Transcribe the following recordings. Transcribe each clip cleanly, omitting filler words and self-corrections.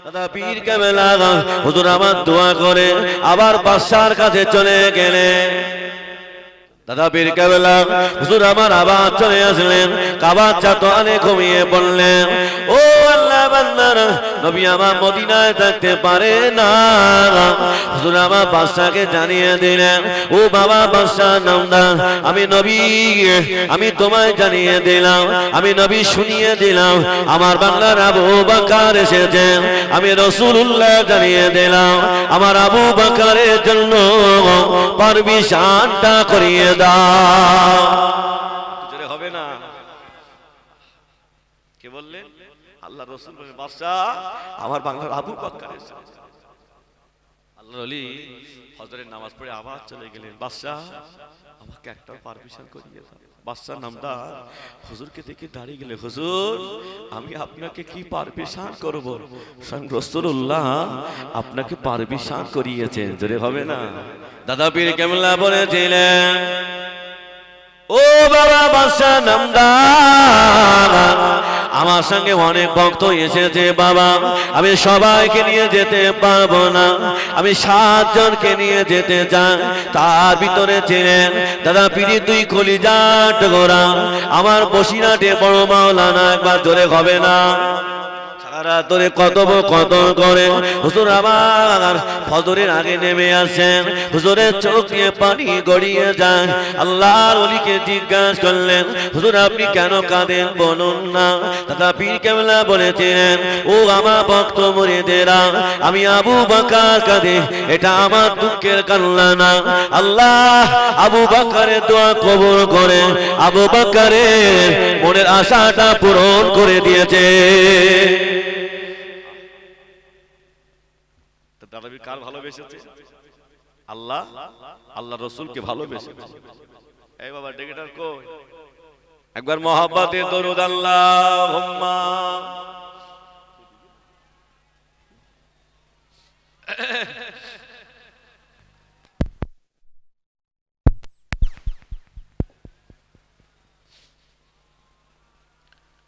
দাদা পীর কেবলা হুজুর আমার দোয়া করে আবার বাদশার কাছে চলে গেলেন। দাদা পীর কেবলা হুজুর আমার আবার চলে আসলেন। কাবার চাতোয়ানে ঘুমিয়ে পড়লেন। ও আল্লাহ বান্দারা, নবী আমার মদিনায় থাকতে পারে না। হুজুর আমার বাদশাকে জানিয়ে দিলেন, ও বাবা বাদশা নামদার, আমি নবী, আমি তোমায় জানিয়ে দিলাম, আমি নবী শুনিয়ে দিলাম, আমার বাংলার আবু বকর এসেছেন। আমি রাসূলুল্লাহ জানিয়ে দিলাম, আমার আবু বকরের জন্য পারমিশনটা করিয়ে দাও। জোরে হবে না? কে বললেন? আল্লাহ রাসূল বলেন, বাদশা আমার বাংলার আবু বকর এসেছে। আল্লাহর ওলি ফজরের নামাজ পড়ে আবার চলে গেলেন। বাদশা আমাকে একটা পারমিশন করিয়ে দাও। বাদশার নামদার হুজুরকে দেখে দাঁড়িয়ে গেলে, হুজুর আমি আপনাকে কি পারমিশন করব? স্বয়ং রাসূলুল্লাহ আপনাকে পারমিশন করিয়েছেন। জোরে হবে না? দাদা পীর কেবলা বলেছিলেন, ও বাবা বাদশা নামদার, আমার সঙ্গে অনেক ভক্ত এসেছে বাবা, আমি সবাইকে নিয়ে যেতে পারবো না, আমি 7 জনকে নিয়ে যেতে চাই। তার ভিতরে ছিলেন দাদা পীরের 2 কলিজার টুকরা, আমার বসিরহাটে বড় মাওলানা। একবার জোরে হবে না? সারা তোরে কত করে হুজুর আমার ফজরের আগে নেমে আসেন। হুজুরের চোখ দিয়ে পানি গড়িয়ে যায়। আল্লাহর ওলিকে জিজ্ঞাসা করলেন, হুজুর আপনি কেন কাঁদেন বলুন না। দাদা পীর কেবলা বলেছিলেন, ও আমার ভক্ত মুরিদেরা, আমি আবু বকর কাঁদে, এটা আমার দুঃখের কান্না না। আল্লাহ আবু বকরের দোয়া কবুল করে আবু বকরের মনের আশাটা পূরণ করে দিয়েছে। দাদাবীর কার ভালোবেসেছে? আল্লাহ, আল্লাহ রাসূলকে ভালোবেসেছে। এই বাবা ডেকেটার কই? একবার মহব্বতে দরুদ আল্লাহুম্মা।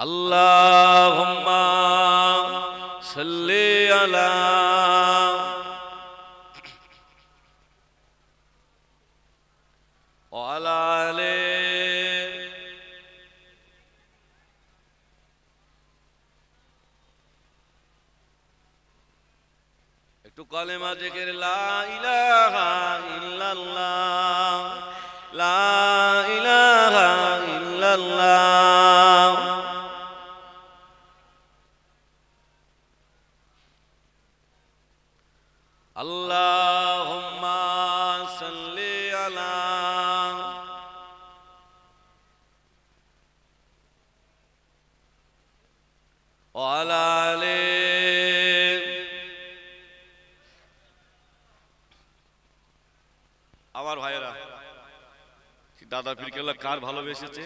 আল্লাহুম্মা সাল্লি আলা একটু কলেমা জিকির, লা ইলাহা ইল্লাল্লাহ, লা ইলাহা ইল্লাল্লাহ। আল্লাহুম্মা সাল্লি আলা ওয়া আলা আলি। আমার ভাইয়েরা, দাদা পীর কেবলা কার ভালোবেসেছে?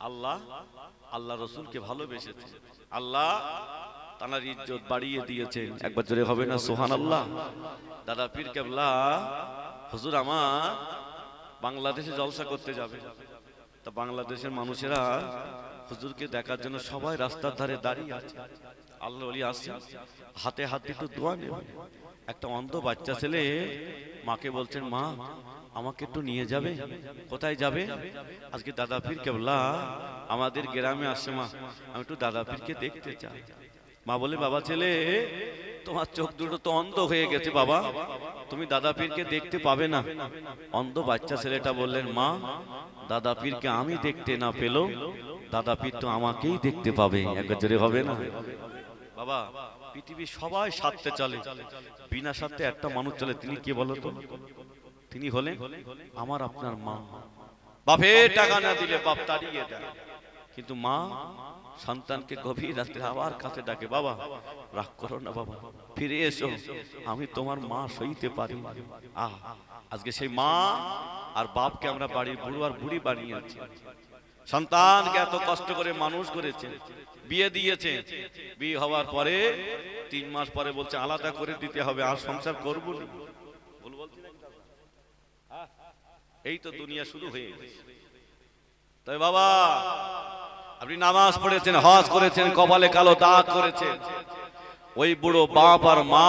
আল্লাহ, আল্লাহ রাসূলকে ভালোবেসেছে। আল্লাহ তার ইজ্জত বাড়িয়ে দিয়েছেন। একবার জোরে হবে না সুবহানাল্লাহ? দাদা পীর কেবলা হুজুর আমার বাংলাদেশে জলসা করতে যাবে। তা বাংলাদেশের মানুষেরা হুজুরকে দেখার জন্য সবাই রাস্তার ধারে দাঁড়িয়ে আছে। আল্লাহর ওলি আসছে, হাতে হাত দিয়ে একটু দোয়া নেবে। একটা অন্ধ বাচ্চা ছেলে মাকে বলছেন, মা আমাকে একটু নিয়ে যাবে? কোথায় যাবে? আজকে দাদা পীর কেবলা আমাদের গ্রামে আসছে, মা আমি একটু দাদা পীরকে দেখতে চাই। মা বলে, বাবা ছেলে তোমার চোখ দুটো তো অন্ধ হয়ে গেছে বাবা, তুমি দাদা পীরকে দেখতে পাবে না। অন্ধ বাচ্চা ছেলেটা বললেন, মা দাদা পীরকে আমি দেখতে না পেলেও দাদা পীর তো আমাকেই দেখতে পাবে। একবার জোরে হবে না? বাবা পৃথিবীর সবাই স্বার্থে চলে, বিনা স্বার্থে একটা মানুষ চলে, তিনি কে বলতো? তিনি হলেন আমার আপনার মা। বাপের টাকা না দিলে বাপ তাড়িয়ে দেয়, কিন্তু মা সন্তানকে গভীর রাতে আবার কাছে ডাকে, বাবা রাগ করো না বাবা, ফিরে এসো, আমি তোমার মা সইতে পারি। আজকে সেই মা আর বাপকে আমরা বাড়ির বুড়ো আর বুড়ি বানিয়েছি। সন্তানকে এত কষ্ট করে মানুষ করেছে, বিয়ে দিয়েছে, বিয়ে হওয়ার পরে 3 মাস পরে বলছে আলাদা করে দিতে হবে, আর সংসার করবো না। এই তো দুনিয়া শুরু হয়ে গেছে। তাই বাবা আপনি নামাজ পড়েছেন, হজ করেছেন, কপালে কালো দাগ করেছেন, ওই বুড়ো বাপ আর মা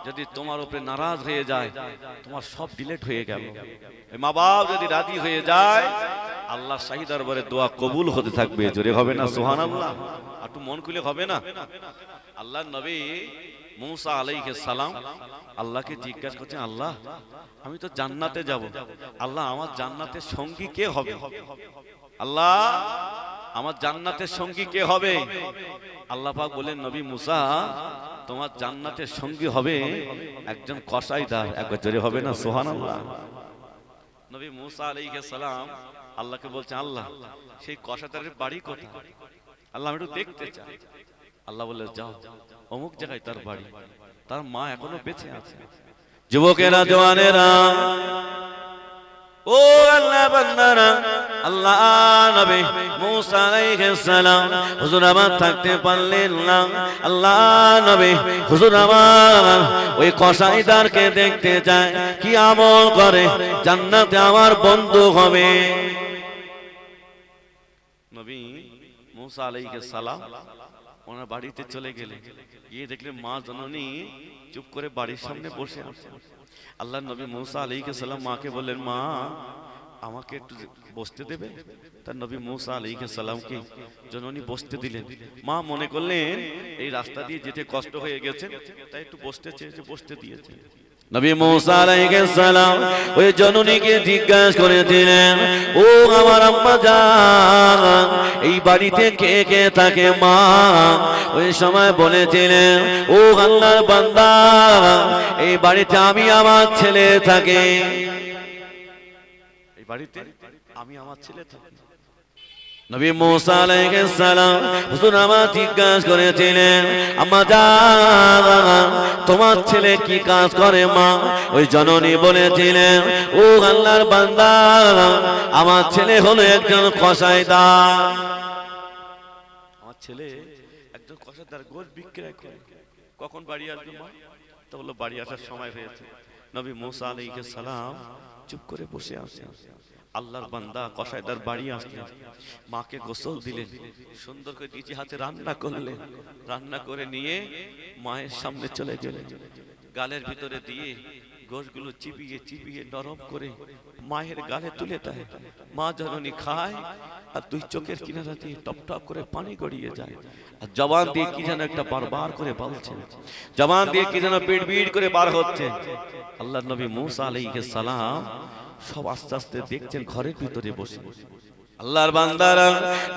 যদি তোমার উপরে নারাজ হয়ে যায়, তোমার সব ডিলেট হয়ে গেল। মা বাপ যদি রাজি হয়ে যায়, আল্লাহ শাহী দরবারে দোয়া কবুল হতে থাকবে। জোরে হবে না সুবহানাল্লাহ? একটু মন খুলে হবে না? আল্লাহর নবী মুসা আলাইহিস সালাম আল্লাহকে জিজ্ঞাসা করছেন, আল্লাহ আমি তো জান্নাতে যাব, আল্লাহ আমার জান্নাতের সঙ্গী কে হবে? আল্লাহ আমার জান্নাতের সঙ্গী কে হবে? আল্লাহ পাক বলেন, নবী মুসা তোমার জান্নাতের সঙ্গী হবে একজন কসাইদার। একবার জোরে হবে না সুবহানাল্লাহ? নবী মুসা আলাইহিস সালাম আল্লাহকে বলছেন, আল্লাহ সেই কসাইদারের বাড়ি কোথায়? আল্লাহ আমি একটু দেখতে চাই। আল্লাহ বলে, যাও অমুক জায়গায় তার বাড়ি, তার মা এখনো বেঁচে আছে। যুবকেরা, জওয়ানেরা, ও আল্লাহ বান্দারা, আল্লাহ নবী মুসা আলাইহিস সালাম হুজুর আমার থাকতে পারলেন না। আল্লাহ নবী হুজুর আমার ওই কসাইদারকে দেখতে চায়, কি আমল করে জান্নাতে আমার বন্ধু হবে। নবী মুসা আলাইহিস সালাম ওনার বাড়িতে চলে গেলেন, গিয়ে দেখলেন মা জননী চুপ করে বাড়ির সামনে বসে আছে। আল্লাহ নবী মুসা আলাইহিস সালাম মাকে বললেন, মা আমাকে একটু বসতে দেবে? তার নবী মুসা আলাইহিস সালামকে জননী বসতে দিলেন। মা মনে করলেন এই রাস্তা দিয়ে যেতে কষ্ট হয়ে গেছে, তাই একটু বসতে চেয়েছে, বসতে দিয়েছে। নবী মুসা আলাইহিস সালাম ওই জননীকে জিজ্ঞাসা করেছিলেন, ও আমার আম্মা জান, এই বাড়িতে কে কে থাকে? মা ওই সময় বলেছিলেন, ও আল্লাহর বান্দা, এই বাড়িতে আমি আমার ছেলে থাকে। এই বাড়িতে আমি আমার ছেলে থাকি। নবী মুসা আলাইহিস সালাম হুজুর আমার জিজ্ঞাসা করেছিলেন, আম্মা জান তোমার ছেলে কি কাজ করে? মা ওই জননী বলেছিলেন, ও আল্লাহর বান্দা, আমার ছেলে হলো একজন কসাইদার। আমার ছেলে একজন কসাইদার, গোশ বিক্রয় করে। কখন বাড়ি আসবে মা? তো বললো বাড়ি আসার সময় হয়েছে। নবী মুসা আলাইহিস সালাম চুপ করে বসে আছেন। আল্লাহর বান্দা কসাইদার বাড়ি আসলেন, মাকে গোসল দিলেন, সুন্দর করে নিচে হাতে রান্না করলেন, রান্না করে নিয়ে মায়ের সামনে চলে গেলেন। গালের ভিতরে দিয়ে গোশগুলো চিবিয়ে চিবিয়ে নরম করে মায়ের গালে তুলে দেয়। মা জননী খায়, আর দুই চোখের কিনারা দিয়ে টপ টপ করে পানি গড়িয়ে যায়। আর জবান দিয়ে কি যেন একটা বারবার করে বলছে, জবান দিয়ে কি যেন বিড় বিড় করে বার হচ্ছে। আল্লাহর নবী মুসা আলাইহিস সালাম সব আস্তে আস্তে দেখছেন ঘরের ভিতরে বসে। আল্লাহর বান্দারা,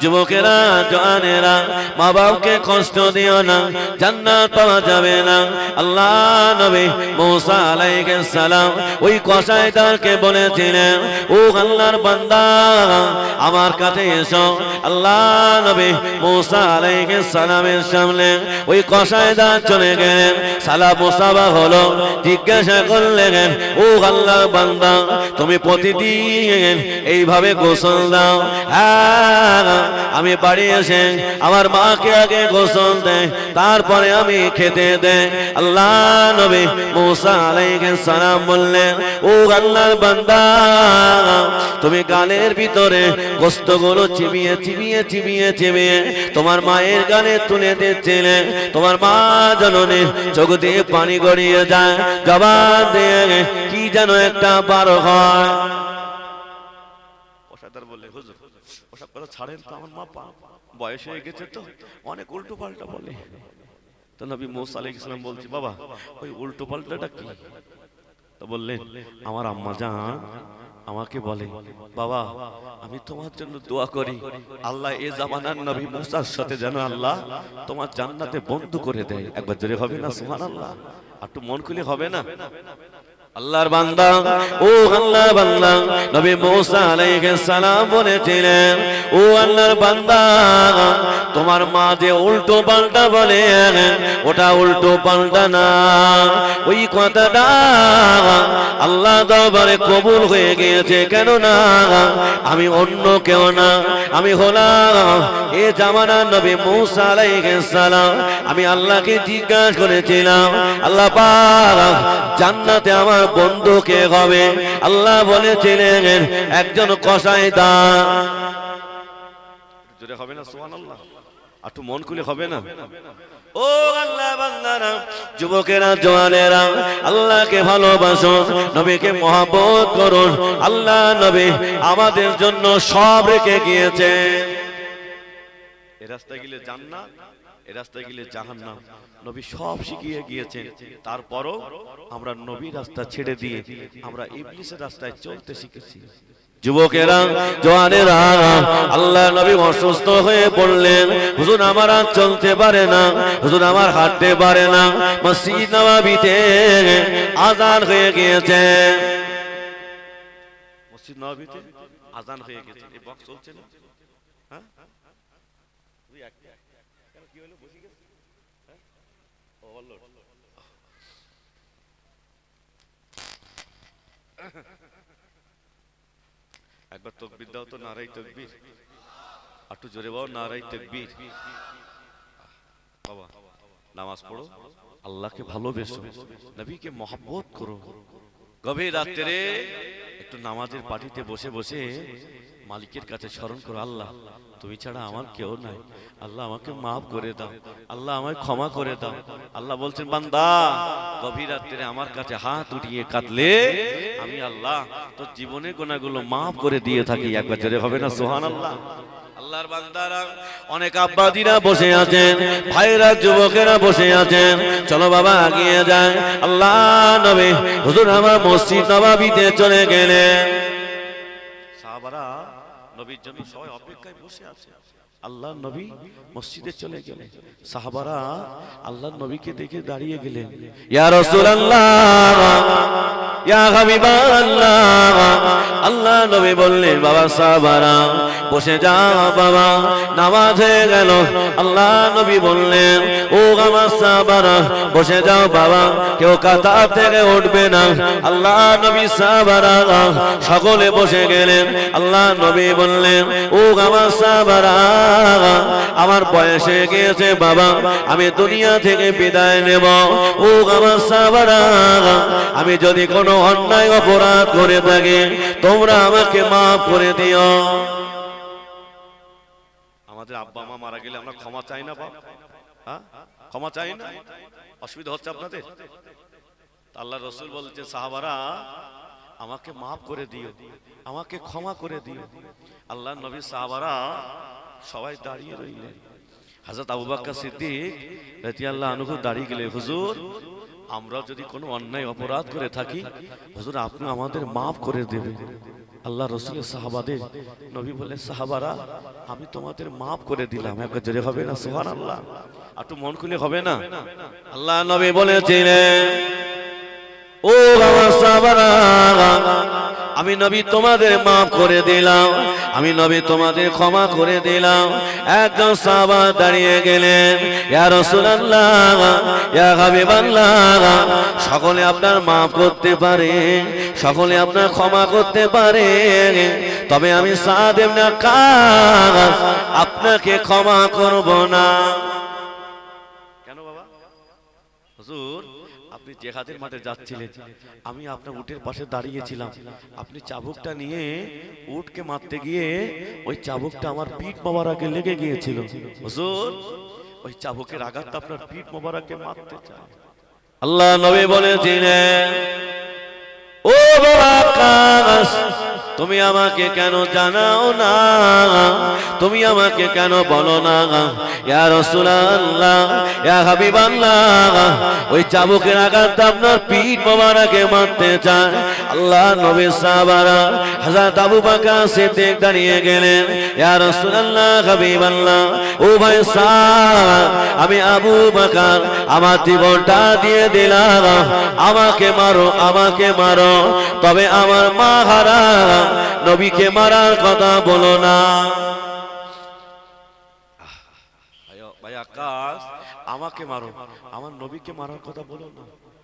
যুবকেরা, জওয়ানেরা, মা বাবাকে কষ্ট দিও না, জান্নাত পাওয়া যাবে না। আল্লাহ নবী মুসা আলাইহিস সালাম ওই কসাইদারকে বলেছিলেন, ও আল্লাহর বান্দা আমার কাছে এসো। আল্লাহ নবী মুসা আলাইহিস সালামের সামনে ওই কসাইদার চলে গেলেন, সালাম মুসাফা হলো, জিজ্ঞাসা করলেন, ও আল্লাহর বান্দা তুমি প্রতিদিন এইভাবে গোসল দাও? আমি বাড়ি এসে আমার মাকে আগে গোসল দেয়, তারপরে আমি খেতে দেয়। আল্লাহ নবী মুসা আলাইহিস সালাম বললেন, ও আল্লাহর বান্দা তুমি গালের ভিতরে গোশতগুলো চিবিয়ে চিবিয়ে চিবিয়ে চিবিয়ে তোমার মায়ের গালে তুলে দিচ্ছিলে, তোমার মা জননীর চোখ দিয়ে পানি গড়িয়ে যায়, জবান দিয়ে কি যেন একটা বার হয়। বলে, হুজুর ওসব কথা ছাড়েন তো, আমার মা বয়স হয়ে গেছে তো অনেক উল্টো পাল্টা বলে। তো নবী মুসা আলাইহিস সালাম বলছে, বাবা ওই উল্টো পাল্টাটা কি? তো বললেন, আমার আম্মা জান আমাকে বলে, বাবা আমি তোমার জন্য দোয়া করি, আল্লাহ এই জামানার নবী মুসার সাথে যেন আল্লাহ তোমার জান্নাতে বন্ধু করে দেয়। একবার জোরে হবে না সুবহানাল্লাহ? একটু মন খুলে হবে না? আল্লাহর বান্দা, ও আল্লাহর বান্দা, নবী মুসা আলাইহিস সালাম বলেছিলেন, ও আল্লাহর বান্দা তোমার মা যে উল্টো পাল্টা বলে ওটা উল্টো পাল্টা না, ওই কথাটা আল্লাহ দরবারে কবুল হয়ে গিয়েছে। কেন না আমি অন্য কেউ না, আমি হলাম এ জামানার নবী মুসা আলাইহিস সালাম। আমি আল্লাহকে জিজ্ঞাসা করেছিলাম, আল্লাহ পাক জান্নাতে আমার বন্ধু কে হবে? আল্লাহ বলেছিলেন একজন কসাইদার। জোরে হবে না সুবহানাল্লাহ? একটু মন খুলে হবে না? ও আল্লাহ বান্দারা, যুবকেরা, জওয়ানেরা, আল্লাহকে ভালোবাসুন, নবীকে মহব্বত করুন। আল্লাহ নবী আমাদের জন্য সব রেখে গিয়েছেন। এই রাস্তায় গেলে জান্নাত, এই রাস্তায় গেলে জাহান্নাম, নবী সব শিখিয়ে গিয়েছেন। তারপরও আমরা নবীর রাস্তা ছেড়ে দিয়ে আমরা ইবলিসের রাস্তায় চলতে শিখেছি। যুবকেরা, জওয়ানেরা, আল্লাহ নবী অসুস্থ হয়ে পড়লেন। হুজুর আমার আর চলতে পারে না, হুজুর আমার হাঁটতে পারে না। মসজিদ নববীতে আযান হয়ে গিয়েছে, মসজিদ নববীতে আযান হয়ে গেছে। এই বক্স চলছে না? হ্যাঁ, তুই একটা কেন, কি হলো, বসে গেছে? হ্যাঁ, ওভারলোড। একবার তাকবীর দাও তো, নারায়ে তাকবীর। একটু জোরে বলো, নারায়ে তাকবীর। বাবা, নামাজ পড়ো, আল্লাহকে ভালোবেসো, নবীকে মহব্বত করো। গভীর রাত্রে একটু নামাজের পাটিতে বসে বসে মালিকের কাছে স্মরণ করো, আল্লাহ তুমি ছাড়া আমার কেউ নাই, আল্লাহ আমাকে মাফ করে দাও, আল্লাহ আমায় ক্ষমা করে দাও। আল্লাহ বলছেন, বান্দা গভীর রাত্রে আমার কাছে হাত উঠিয়ে কাঁদলে আমি আল্লাহ তোর জীবনের গুনাহগুলো মাফ করে দিয়ে থাকি। একবার জোরে হবে না সুবহানাল্লাহ? আল্লাহর বান্দারা, অনেক আব্বাদিরা বসে আছেন, ভাইরা, যুবকেরা বসে আছেন। চলো বাবা এগিয়ে যায়। আল্লাহ নবী হুজুর আমার মসজিদ নববীতে চলে গেলেন। সাহাবারা নবীর জন্য সবাই অপেক্ষায় বসে আছে। আল্লাহর নবী মসজিদে চলে গেলেন। সাহাবারা আল্লাহর নবীকে দেখে দাঁড়িয়ে গেলেন। ইয়া রাসূলুল্লাহ, ইয়া হাবিবাল্লাহ। আল্লাহ নবী বললেন, বাবা সাহাবারা বসে যাও বাবা, নামাজ হয়ে গেল। আল্লাহ নবী বললেন, ও আমার সাহাবারা বসে যাও বাবা, কেউ কাতার থেকে উঠবে না। আল্লাহ নবী সাহাবারা সকলে বসে গেলেন। আল্লাহ নবী বললেন, ও আমার সাহাবারা, আমার বয়স হয়ে গিয়েছে বাবা, আমি দুনিয়া থেকে বিদায় নেব। ও আমার সাহাবারা, আমি যদি কোনো অন্যায় অপরাধ করে থাকি তোমরা আমাকে মাফ করে দিও। আমাদের আব্বা মা মারা গেলে আমরা ক্ষমা চাই না বাবা? হ্যাঁ, ক্ষমা চাই না? অসুবিধা হচ্ছে আপনাদের? আল্লাহ রাসূল বলছে, সাহাবারা আমাকে মাফ করে দিও, আমাকে ক্ষমা করে দিও। আল্লাহ নবী সাহাবারা সবাই দাঁড়িয়ে রইলেন। হযরত আবু বকর সিদ্দিক রাদিয়াল্লাহু আনহু দাঁড়িয়ে গেলেন, হুজুর আমরা যদি কোনো অন্যায় অপরাধ করে থাকি হুজুর আপনি আমাদের মাফ করে দেবেন। আল্লাহ রাসূলের সাহাবাদের নবী বলে, সাহাবারা আমি তোমাদের মাফ করে দিলাম। একবার জোরে হবে না সুবহানাল্লাহ? একটু মন খুলে হবে না? আল্লাহ নবী বলেছিলেন, ও আমার সাহাবারা, আমি নবী তোমাদের মাফ করে দিলাম, আমি নবী তোমাদের ক্ষমা করে দিলাম। একজন সাহাবা দাঁড়িয়ে গেলেন, ইয়া রাসূলুল্লাহ, ইয়া হাবিবাল্লাহ, সকলে আপনার মাফ করতে পারে, সকলে আপনার ক্ষমা করতে পারে, তবে আমি সাদ ইবনে ওয়াক্কাস আপনাকে ক্ষমা করব না। কেন বাবা? হুজুর আপনি জিহাদের মাঠে যাচ্ছিলেন, আমি আপনার উটের পাশে দাঁড়িয়েছিলাম, আপনি চাবুকটা নিয়ে উটকে মারতে গিয়ে ওই চাবুকটা আমার পিঠ মোবারকে লেগে গিয়েছিল। হুজুর ওই চাবুকের আঘাতটা আপনার পিঠ মোবারকে মারতে চায়। আল্লাহ নবী বলেছিলেন, ও বাবা কাস, তুমি আমাকে কেন জানাও না, তুমি আমাকে কেন বলো না? ইয়া রাসূলুল্লাহ, ইয়া হাবিবাল্লাহ, ওই চাবুকের আঘাতটা আপনার পিঠ মোবারকে মারতে চায়। আল্লাহ নবী সাহাবারা হযরত আবু বকর সিদ্দিক দাঁড়িয়ে গেলেন, ইয়া রাসূলুল্লাহ, হাবিবাল্লাহ, ও ভাই সাহেব, আমি আবু বকর আমার জীবনটা দিয়ে দিলাম, আমাকে মারো, আমাকে মারো, তবে আমার মা হারা নবীকে মারার কথা বলো না। ভাই আকাশ, আমাকে মারো, আমার নবীকে মারার কথা বলো না।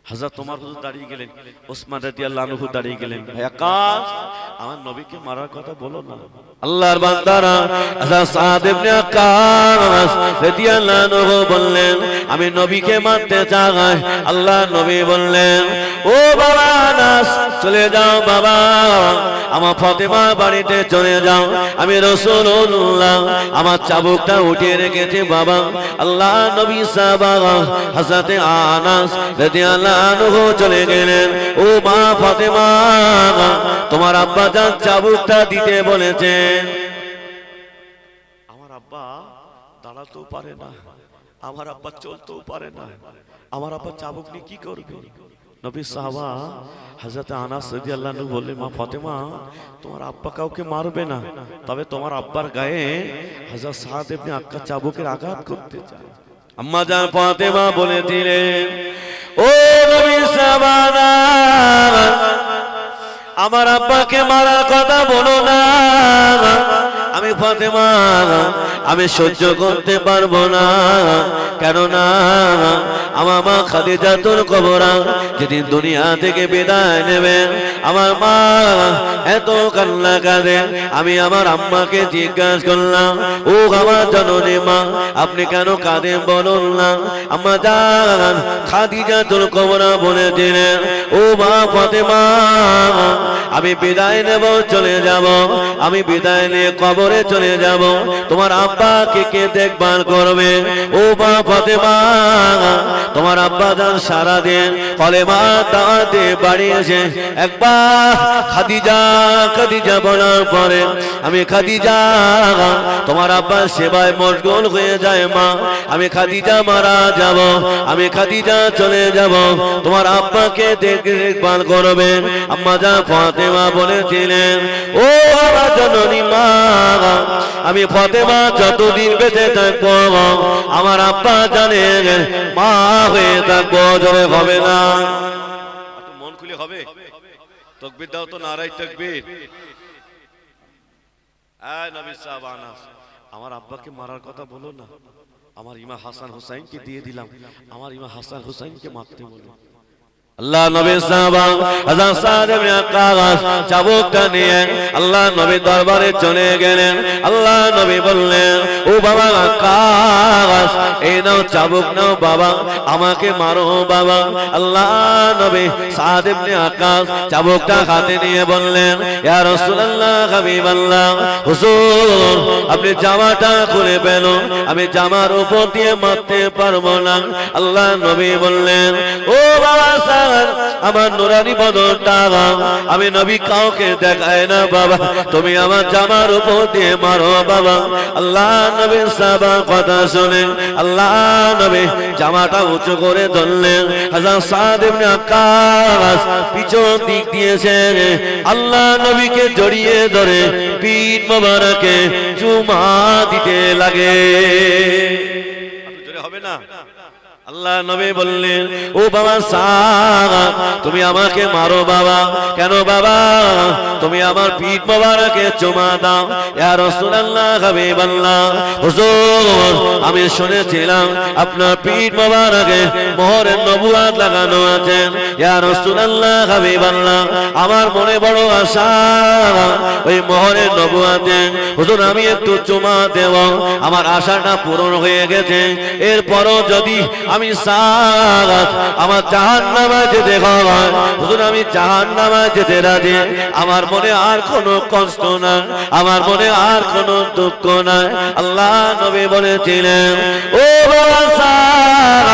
হযরত ওমর হুজুর দাঁড়িয়ে গেলেন, ওসমান রাদিয়াল্লাহু আনহু দাঁড়িয়ে গেলেন। ভাই আকাশ, আমার নবীকে মারার কথা বলো না। আল্লাহর বান্দারা হযরত সাদ ইবনে আক্কাস রাদিয়াল্লাহু আনহু বললেন, আমি নবীকে মারতে চাই। আল্লাহর নবী বললেন, ও বাবা আনাস, চলে যাও বাবা, আমার ফাতেমার বাড়িতে চলে যাও। আমি রাসূলুল্লাহ আমার চাবুকটা উঠিয়ে রেখেছি বাবা। আল্লাহ নবী সাহাবা হযরত আনাস রাদিয়াল্লাহু আনহু চলে গেলেন। ও মা ফাতেমা, তোমার আব্বা জান চাবুকটা দিতে বলেছেন। আমার আব্বা দাঁড়াতেও পারে না, আমার আব্বা চলতেও পারে না, আমার আব্বা চাবুক নিয়ে কি করবে? নবী সাহাবা হযরত আনাস রাদিয়াল্লাহু আনহু বললেন, মা ফাতেমা, তোমার আব্বা কাউকে মারবে না, তবে তোমার আব্বার গায়ে হযরত সাদ ইবনে আক্কাস চাবুকের আঘাত করতে চায়। আম্মা জান ফাতেমা বলেছিলেন, ও নবী সাহাবারা, আমার আব্বাকে মারার কথা বলো না। আমি ফাতেমা, আমি সহ্য করতে পারবো না, কেননা আমার মা খাদিজাতুল কুবরা যেদিন দুনিয়া থেকে বিদায় নেবেন, আমার মা এত কান্না কাঁদে। আমি আমার আম্মাকে জিজ্ঞাসা করলাম, ও আমার জননী মা, আপনি কেন কাঁদেন বলুন না? আম্মা জান খাদিজাতুল কুবরা বলেছিলেন, ও মা ফাতেমা, আমি বিদায় নেব, চলে যাব, আমি বিদায় নিয়ে কবরে চলে যাব, তোমার আব্বাকে কে দেখভাল করবে? ও মা ফাতেমা, তোমার আব্বা জান সারা দিন কলেমা দাওয়াতে বাড়ি এসে একবার খাদিজা খাদিজা বলার পরে আমি খাদিজা তোমার আব্বার সেবায় মশগুল হয়ে যায়। মা, আমি খাদিজা মারা যাব, আমি খাদিজা চলে যাব, তোমার আব্বাকে দেখভাল করবেন। আম্মা জান ফাতেমা বলেছিলেন, ও আমার জননী মা, আমি ফাতেমা যতদিন বেঁচে থাকবো আমার আব্বা জানেন মা হয়ে থাকবো, জোরে হবে না? মন খুলে হবে? তাকবীর দাও তো, নারায়ে তাকবীর। আয় নবী সাহাবা আনাস, আমার আব্বাকে মারার কথা বলো না, আমার ইমাম হাসান হুসাইনকে দিয়ে দিলাম, আমার ইমাম হাসান হুসাইনকে মারতে বলো। আল্লাহ নবী সাহাবা হযরত সাদ ইবনে আক্কাস চাবুকটা নিয়ে আল্লাহ নবী দরবারে চলে গেলেন। আল্লাহ নবী বললেন, ও বাবা আক্কাস, এই নাও চাবুক নাও বাবা, আমাকে মারো বাবা। আল্লাহ নবী সাদ ইবনে আক্কাস চাবুকটা হাতে নিয়ে বললেন, ইয়া রাসূলুল্লাহ, হাবিবাল্লাহ, হুজুর আপনি জামাটা খুলে ফেলুন, আমি জামার উপর দিয়ে মারতে পারবো না। আল্লাহ নবী বললেন, ও বাবা আমার নুরানি বদনটা আমি নবী কাউকে দেখাই না বাবা, তুমি আমার জামার উপর দিয়ে মারো বাবা। আল্লাহ নবী সাহাবার কথা শুনে আল্লাহ নবী জামাটা উঁচু করে ধরলেন। হযরত সাদ ইবনে আক্কাস পিছন দিক দিয়েছে, আল্লাহ নবীকে জড়িয়ে ধরে পিঠ মোবারকে চুমা দিতে লাগে। জোরে হবে না? আল্লাহ নবী বললেন, ও বাবা সাদ, তুমি আমাকে মারো বাবা, কেন বাবা? তুমি আমার পিঠ মোবারকে চুমা দাও। ইয়া রাসূলুল্লাহ, হাবিবাল্লাহ, হুজুর আমি শুনেছিলাম আপনার পিঠ মোবারকে মোহরের নবুয়ত লাগানো আছে। ইয়া রাসূলুল্লাহ, হাবিবাল্লাহ, আমার মনে বড় আশা ওই মোহরের নবুয়তে হুজুর আমি একটু চুমা দেব, আমার আশাটা পূরণ হয়ে গেছে। এরপরও যদি আমি সাদ আমার জাহান্নামে যেতে হয়, হুজুর আমি জাহান্নামে যেতে রাজি, আমার মনে আর কোনো কষ্ট নাই, আমার মনে আর কোনো দুঃখ নাই। আল্লাহ নবী বলেছিলেন, ও বাবা সাদ,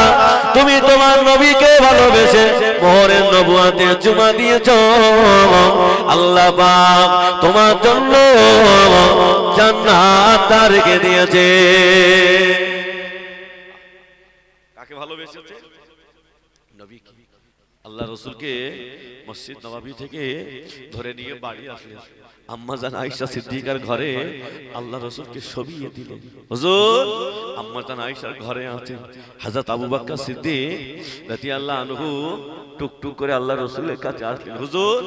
তুমি তোমার নবীকে ভালোবেসে মোহরের নবুয়তে চুমা দিয়েছো, আল্লাহ পাক তোমার জন্য জান্নাত রেখে দিয়েছে। কাকে ভালোবেসেছে? নবীকে। আল্লাহ রাসূলকে মসজিদ নববী থেকে ধরে নিয়ে বাড়ি আসলেন। আম্মা জান আয়েশা সিদ্দিকার ঘরে আল্লাহ রাসূলকে শোভিয়ে দিলেন। হুজুর আম্মা জান আয়েশার ঘরে আছেন। হযরত আবু বকর সিদ্দিক রাদিয়াল্লাহু আনহু টুকটুক করে আল্লাহ রাসূলের কাছে আসলেন। হুজুর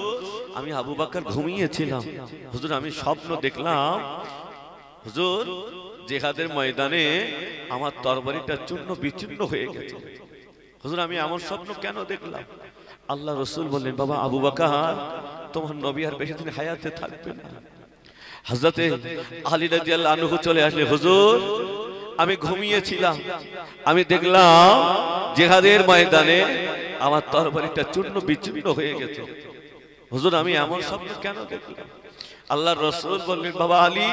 আমি আবু বকর ঘুমিয়েছিলাম, হুজুর আমি স্বপ্ন দেখলাম, হুজুর জিহাদের ময়দানে আমার তরবারিটা চূর্ণ বিচূর্ণ হয়ে গেছে। হুজুর আমি এমন স্বপ্ন কেন দেখলাম? আল্লাহ রাসূল বললেন, বাবা আবু বকর, তোমার নবী আর বেশি দিন হায়াতে থাকবে না। হযরতে আলী রাদিয়াল্লাহু আনহু চলে আসলে, হুজুর আমি ঘুমিয়েছিলাম, আমি দেখলাম জিহাদের ময়দানে আমার তরবারিটা চূর্ণ বিচূর্ণ হয়ে গেছে। হুজুর আমি এমন স্বপ্ন কেন দেখলাম? আল্লাহর রাসূল বললেন, বাবা আলী,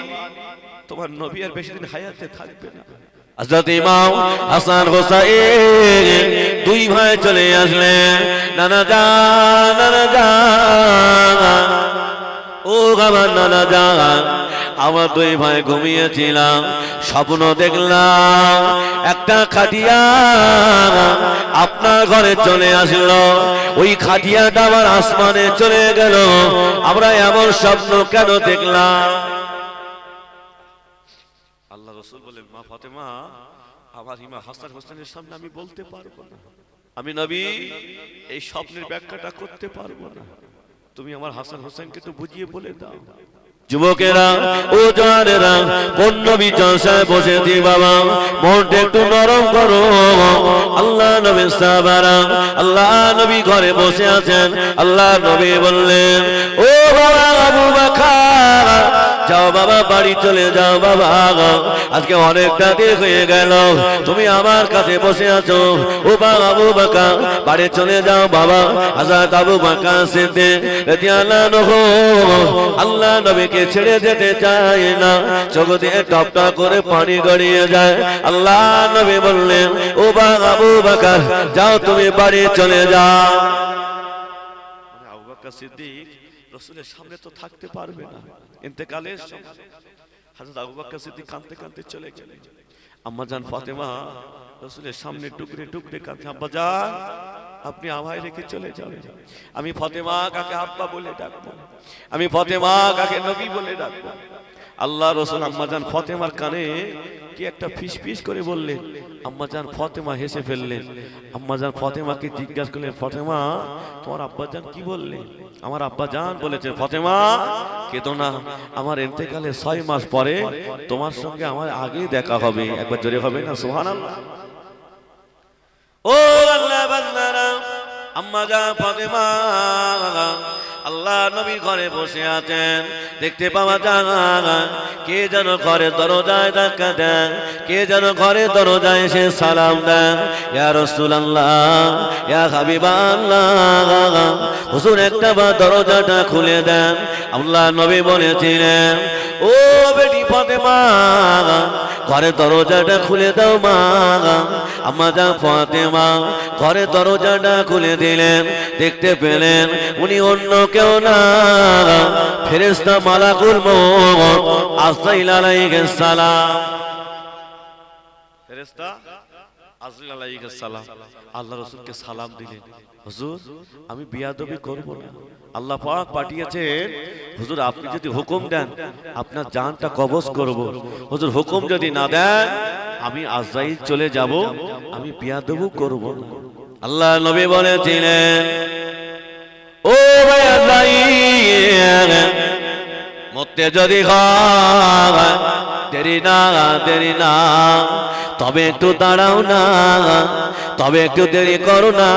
তোমার নবী আর বেশি দিন হায়াতে থাকবে না। হযরত ইমাম হাসান হোসেন দুই ভাই চলে আসলেন, নানা জান, নানা জান, ও আমার নানা জান, আমার দুই ভাই ঘুমিয়েছিলাম, স্বপ্ন দেখলাম একটা খাটিয়া আপনার ঘরে চলে আসলো, ওই খাটিয়াটা আবার আসমানে চলে গেল, আমরা এমন স্বপ্ন কেন দেখলাম? আল্লাহ রাসূল বলেন, মা ফাতেমা, আমার ইমাম হাসান হোসেনের সামনে আমি বলতে পারবো না, আমি নবী এই স্বপ্নের ব্যাখ্যাটা করতে পারবো না, তুমি আমার হাসান হোসেনকে তো বুঝিয়ে বলে দাও। যুবকেরা ও জওয়ানেরা, কোন নবী জলসায় বসেছি বাবা, মনটা একটু নরম করো। আল্লাহ নবী সাহাবারা, আল্লাহ নবী ঘরে বসে আছেন, আল্লাহ নবী বললেন, ও বাবা আবু বকর, যাও বাবা বাড়ি চলে যাও বাবা, আজকে অনেকটা দেরি হয়ে গেল, তুমি আমার কাছে বসে আছো। ও বাবা আবু বকর, বাড়ি চলে যাও বাবা। হযরত আবু বকর সিদ্দিক রাদিয়াল্লাহু আনহু আল্লাহ নবীকে ছেড়ে যেতে চায় না, চোখ দিয়ে টপ টপ করে পানি গড়িয়ে যায়। আল্লাহ নবী বললেন, ও বাবা আবু বকর, যাও তুমি বাড়ি চলে যাও। মানে আবু বকর সিদ্দিক রাসূলের সামনে তো থাকতে পারবে না, ইন্তেকালের সময় হযরত আবু বকর সিদ্দিক কাঁদতে কাঁদতে চলে গেলেন। আম্মা জান ফাতেমা রাসূলের সামনে টুকরে টুকরে কাঁদছে, আব্বা জান আপনি আমায় রেখে চলে যাবেন, আমি ফাতেমা কাকে আব্বা বলে ডাকবো, আমি ফাতেমা কাকে নবী বলে ডাকবো। আল্লাহ রাসূল আম্মা জান ফাতেমার কানে কি একটা ফিস ফিস করে বললেন, আম্মা জান ফাতেমা হেসে ফেললেন। আম্মা জান ফাতেমাকে জিজ্ঞাসা করলেন, ফাতেমা তোমার আব্বা জান কি বললেন? আমার আব্বা জান বলেছেন, ফাতেমা কেঁদো না, আমার ইন্তেকালে 6 মাস পরে তোমার সঙ্গে আমার আগে দেখা হবে। একবার জোরে হবে না সুবহানাল্লাহ? ও আল্লাহ বান্দারা, আম্মা জান ফাতেমা আল্লাহ নবী ঘরে বসে আছেন, দেখতে পাওয়া যায় কে যেন ঘরে দরজায় ধাক্কা দেন, কে যেন ঘরে দরজায় এসে সালাম দেন, ইয়া রাসূলুল্লাহ, ইয়া হাবিবাল্লাহ, হুজুর একটা বার দরজাটা খুলে দেন। আল্লাহ নবী বলেছিলেন, ও বেটি ফাতেমা, ঘরে দরজাটা খুলে দাও মা। আম্মা জান ফাতেমা ঘরে দরজাটা খুলে দিলেন, দেখতে পেলেন উনি অন্য কেউ না, ফেরেশতা মালাকুল মউত আজরাইল আলাইহিস সালাম। ফেরেশতা আজরাইল আলাইহিস সালাম আল্লাহ রাসূলকে সালাম দিলেন, হুজুর আমি বিয়াদবি করব না, আল্লাহ পাক পাঠিয়েছেন, হুজুর আপনি যদি হুকুম দেন আপনার জানটা কবজ করব, হুজুর হুকুম যদি না দেন আমি আজরাইল চলে যাব, আমি বিয়াদবি করব না। আল্লাহ নবী বলেছিলেন, ও ভাই আজরাইল মরতে যদি হয় দেরি না দেরি না, তবে একটু দাঁড়াও না, তবে একটু দেরি করো না,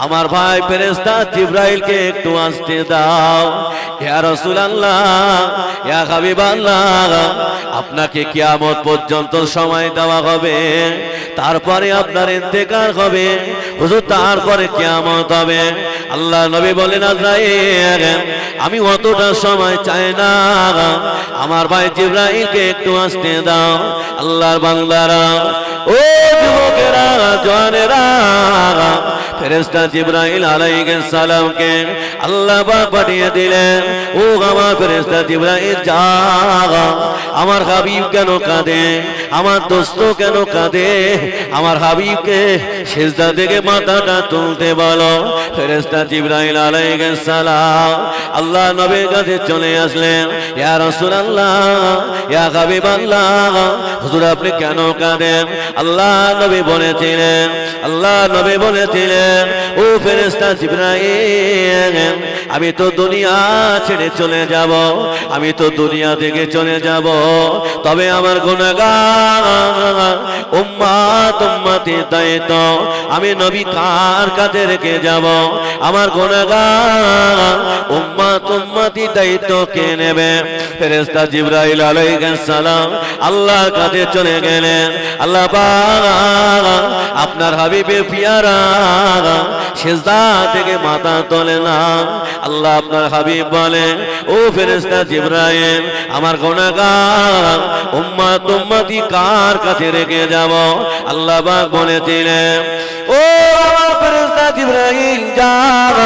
আমার ভাই ফেরেশতা জিবরাইলকে একটু আসতে দাও। ইয়া রাসূলুল্লাহ, ইয়া হাবিবাল্লাহ, আপনাকে কিয়ামত পর্যন্ত সময় দেওয়া হবে, তারপরে আপনার ইন্তেকাল হবে, হুজুর তারপরে কিয়ামত হবে। আল্লাহ নবী বলেন, আজরাইল আমি অতটা সময় চাই না, আমার ভাই জিবরাইলকে একটু আসতে দাও। আল্লাহর বান্দারা, ও যুবকেরা জওয়ানেরা, ফেরেশতা জিবরাইল আলাইহিস সালামকে আল্লাহ পাক পাঠিয়ে দিলেন, ও আমার ফেরেশতা জিবরাইল যাও, আমার হাবিব কেন কাঁদে, আমার দোস্ত কেন কাঁদে, আমার হাবিবকে সিজদা থেকে মাথাটা তুলতে বলো। ফেরেশতা জিবরাইল আলাইহিস সালাম আল্লাহ নবীর কাছে চলে আসলেন, ইয়া রাসূলুল্লাহ, ইয়া হাবিবাল্লাহ, হুজুর আপনি কেন কাঁদেন? আল্লাহ নবী বলেছিলেন, আল্লাহ নবী বলেছিলেন, ও ফেরেশতা জিবরাইল আমি তো দুনিয়া ছেড়ে চলে যাব, আমি তো দুনিয়া থেকে চলে যাব, তবে আমার গুনাহগার উম্মত উম্মতের দায়িত্ব আমি নবী কার কাছে রেখে যাব? আমার গুনাহগার উম্মত উম্মতের দায়িত্ব কে নেবে? ফেরেশতা জিবরাইল আলাইহিস সালাম আল্লাহর কাছে চলে গেলেন। আল্লাহ পাক আপনার হাবিবের পিয়ারা সিজদা থেকে মাথা তোলে না। আল্লাহ আপনার হাবিব বলে, ও ফেরেশতা জিবরাইল, আমার গুনাহগার উম্মত উম্মতি কার কাছে রেখে যাব? আল্লাহ পাক বলেছিলেন, ও আমার ফেরেশতা জিবরাইল, যাও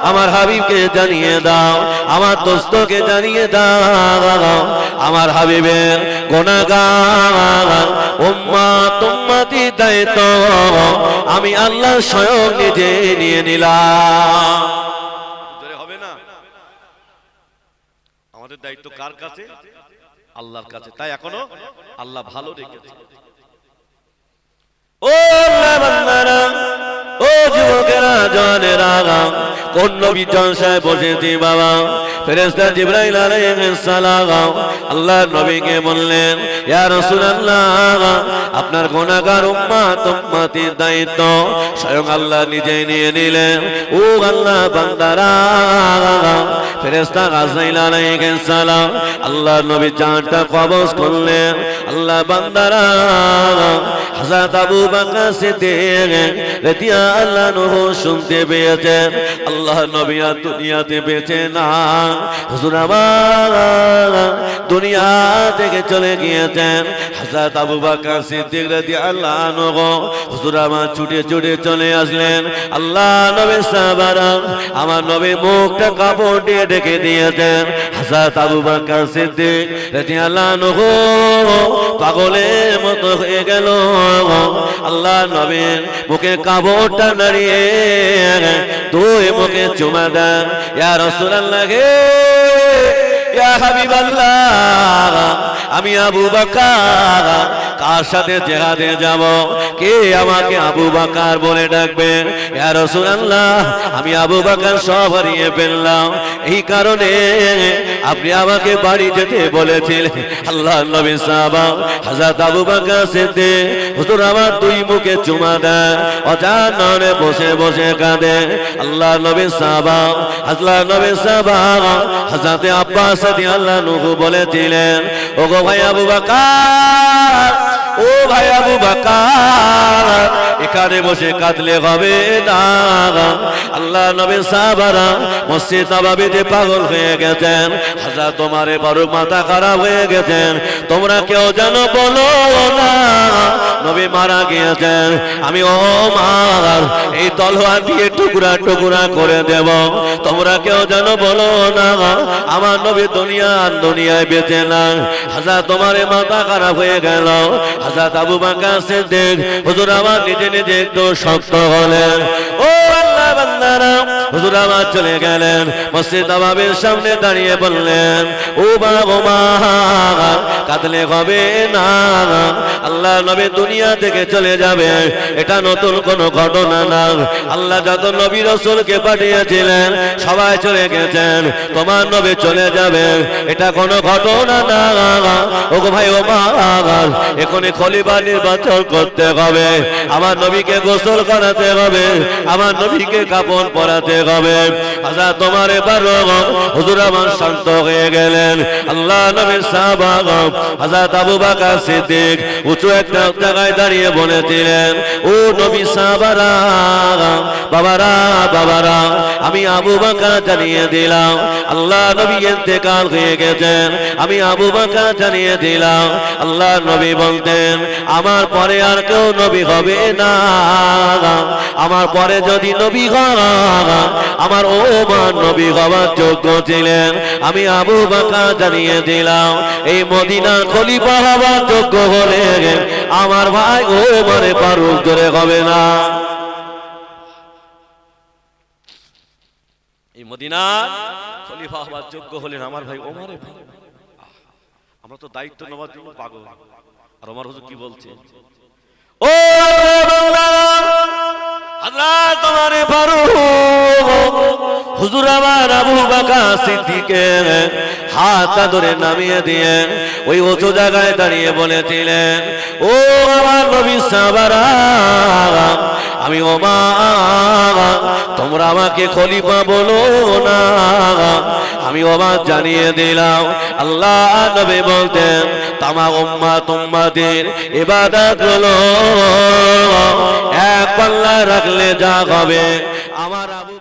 আমার হাবিবকে জানিয়ে দাও, আমার দোস্তকে জানিয়ে দাও, আমার হাবিবের গুনাহগার উম্মত উম্মতি দায়িত্ব আমি আল্লাহ স্বয়ং নিজে নিয়ে নিলাম। হবে না? আমাদের দায়িত্ব কার কাছে? আল্লাহর কাছে। তাই এখনো আল্লাহ ভালো রেখেছে। ও আল্লাহ বান্দারা, ও যুবকেরা, জওয়ানেরা, কোন নবী জলসায় বসেছি বাবা? ফেরেশতা জিবরাইল আলাইহিস সালাম আল্লাহর নবীকে বললেন, ইয়া রাসূলুল্লাহ, আপনার গুনাহগার উম্মত উম্মতির দায়িত্ব স্বয়ং আল্লাহ নিজে নিয়ে নিলেন। ও আল্লাহ বান্দারা, ফেরেশতা আজরাইল আলাইহিস সালাম আল্লাহর নবী জানটা কবজ করলেন। আল্লাহ বান্দারা, হযরত আবু বকর সিদ্দিক রাদিয়াল্লাহু শুনতে পেয়েছেন আল্লাহ নবী আর দুনিয়াতে বেঁচে না। হুজুর আমার দুনিয়া থেকে চলে গিয়েছেন। হযরত আবু বকর সিদ্দিক রাদিয়াল্লাহু হুজুর আমার ছুটে ছুটে চলে আসলেন। আল্লাহ নবী সাহাবারা আমার নবী মুখটা কাপড় দিয়ে ঢেকে দিয়েছেন। হযরত আবু বকর সিদ্দিক রাদিয়াল্লাহু পাগলের মতো হয়ে গেল। আল্লাহ নবীর মুখে কাপড়টা নাড়িয়ে দুই মুখে চুমা দেন। ইয়া রাসূলুল্লাহ, ইয়া হাবিবাল্লাহ, আমি আবু বকর কার সাথে জিহাদে যাব? কে আমাকে আবু বকর বলে ডাকবে? ইয়া রাসূলুল্লাহ, আমি আবু বকর সব হারিয়ে ফেললাম, এই কারণে আপনি আমাকে বাড়ি যেতে বলেছিলেন। আল্লাহ নবী সাহাবা হযরত আবু বকর সিদ্দিক হুজুর আমার দুই মুখে চুমা দেন, অজান্তে বসে বসে কাঁদে। আল্লাহ নবী সাহাবা হযরত আব্বাস রাদিয়াল্লাহু বলেছিলেন, ওগো ভাই আবু বকর, ও ভাই আবু বকর, এখানে বসে কাঁদলে হবে না। আল্লাহ নবী সাহাবারা মসজিদ নববীতে পাগল হয়ে গেছেন। হযরত ওমরের বড় মাথা খারাপ হয়ে গেছেন। তোমরা কেউ যেন বলো না নবী মারা গিয়েছেন, আমি ওমর এই তলোয়ার দিয়ে টুকরা টুকরা করে দেব। তোমরা কেউ যেন বলো না আমার নবী দুনিয়ায় বেঁচে না। হযরত ওমরের মাথা খারাপ হয়ে গেল। হযরত আবু বকর সিদ্দিক হুজুর আমার নিজে নিজে একটু শক্ত হলেন। ও আল্লাহ বান্দারা, হুজুর আমার চলে গেলেন মসজিদ নববীর সামনে দাঁড়িয়ে বললেন, ও বাবা কাঁদলে হবে না, আল্লাহ নবী দুনিয়া থেকে চলে যাবে, এটা নতুন কোনো ঘটনা না। আল্লাহ যত নবী রাসূলকে পাঠিয়েছিলেন সবাই চলে গেছেন, তোমার নবী চলে যাবে, এটা কোনো ঘটনা না। ওগো ভাই ওমর, এখনই খলিফা নির্বাচন করতে হবে, আমার নবীকে গোসল করাতে হবে, আমার নবীকে কাফন পরাতে হবে। আচ্ছা তোমার এবার হুজুর আমার শান্ত হয়ে গেলেন। আল্লাহ নবীর সাহাবা হযরত আবু বকর সিদ্দিক উঁচু একটা জায়গায় দাঁড়িয়ে বলেছিলেন, ও নবী সাহাবারা, বাবারা, আমি আবু বকর জানিয়ে দিলাম আল্লাহ নবী ইন্তেকাল হয়ে গেছেন। আমি আবু বকর জানিয়ে দিলাম। আল্লাহ নবী বলতেন, আমার পরে আর কেউ নবী হবে না, আমার পরে যদি নবী হয় আমার ওমর নবী হওয়ার যোগ্য ছিলেন। আমি আবু বকর জানিয়ে দিলাম এই মদিনার খলিফা হওয়ার যোগ্য হলে আমার ভাই ওমর ফারুক জোরে হবে না। এই মদিনার খলিফা হওয়ার যোগ্য হলেন আমার ভাই ওমর ফারুক। আমরা তো দায়িত্ব নেওয়ার জন্য পাগল। আর ওমর হুজুর কি বলছে, ও আল্লাহ তোমার ফারুক হুজুর আমার আবু বকর সিদ্দিককে হাত ধরে নামিয়ে দিয়ে ওই উঁচু জায়গায় দাঁড়িয়ে বলেছিলেন, ও আমার নবী সাহাবারা, আমি ওমর, তোমরা আমাকে খলিফা বলো না, আমি ওমর জানিয়ে দিলাম। আল্লাহ নবী বলতেন, তামাম উম্মতের ইবাদত হলো এক পাল্লা রাখলে যা হবে আমার আবু